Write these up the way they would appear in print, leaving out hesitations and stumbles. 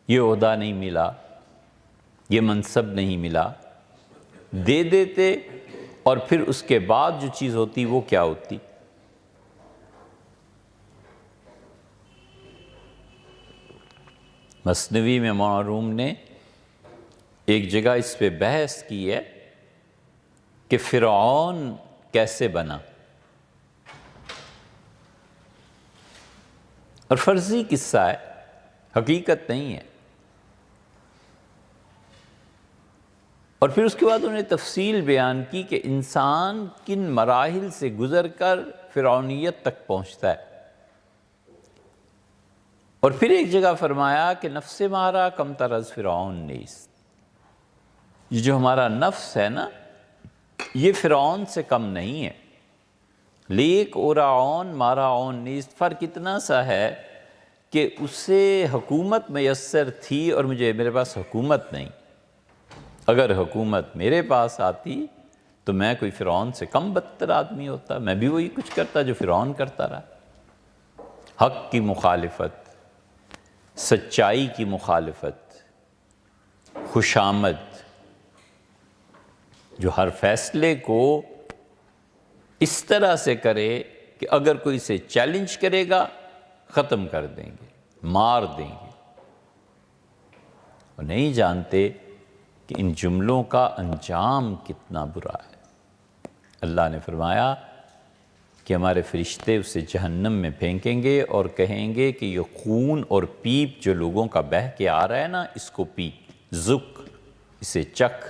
یہ عہدہ نہیں ملا، یہ منصب نہیں ملا، دے دیتے اور پھر اس کے بعد جو چیز ہوتی وہ کیا ہوتی؟ مثنوی میں مولانا روم نے ایک جگہ اس پہ بحث کی ہے کہ فرعون کیسے بنا، اور فرضی قصہ ہے، حقیقت نہیں ہے۔ اور پھر اس کے بعد انہوں نے تفصیل بیان کی کہ انسان کن مراحل سے گزر کر فرعونیت تک پہنچتا ہے، اور پھر ایک جگہ فرمایا کہ نفس مارا کم تر از فرعون نیست، یہ جو ہمارا نفس ہے نا یہ فرعون سے کم نہیں ہے، لیک اورعون ماراعون نیست، فرق اتنا سا ہے کہ اسے حکومت میسر تھی اور میرے پاس حکومت نہیں۔ اگر حکومت میرے پاس آتی تو میں کوئی فرعون سے کم بدتر آدمی ہوتا، میں بھی وہی کچھ کرتا جو فرعون کرتا رہا۔ حق کی مخالفت، سچائی کی مخالفت، خوشامد، جو ہر فیصلے کو اس طرح سے کرے کہ اگر کوئی اسے چیلنج کرے گا ختم کر دیں گے، مار دیں گے، اور نہیں جانتے کہ ان جملوں کا انجام کتنا برا ہے۔ اللہ نے فرمایا کہ ہمارے فرشتے اسے جہنم میں پھینکیں گے اور کہیں گے کہ یہ خون اور پیپ جو لوگوں کا بہہ کے آ رہا ہے نا اس کو پی، ذق، اسے چکھ،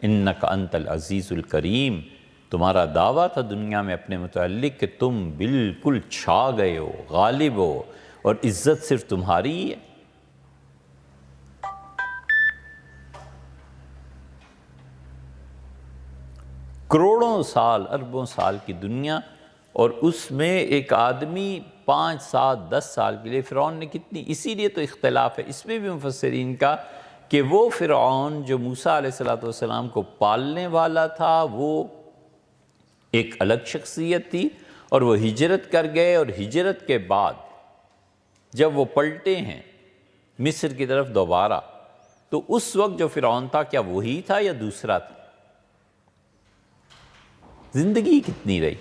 انک انت العزیز الکریم۔ تمہارا دعویٰ تھا دنیا میں اپنے متعلق کہ تم بالکل چھا گئے ہو، غالب ہو، اور عزت صرف تمہاری ہے۔ کروڑوں سال، اربوں سال کی دنیا، اور اس میں ایک آدمی 5 7 10 سال کے لیے، فرعون نے کتنی، اسی لیے تو اختلاف ہے اس میں بھی مفسرین کا کہ وہ فرعون جو موسیٰ علیہ السلام کو پالنے والا تھا وہ ایک الگ شخصیت تھی، اور وہ ہجرت کر گئے، اور ہجرت کے بعد جب وہ پلٹے ہیں مصر کی طرف دوبارہ تو اس وقت جو فرعون تھا کیا وہی تھا یا دوسرا تھا؟ زندگی کتنی رہی؟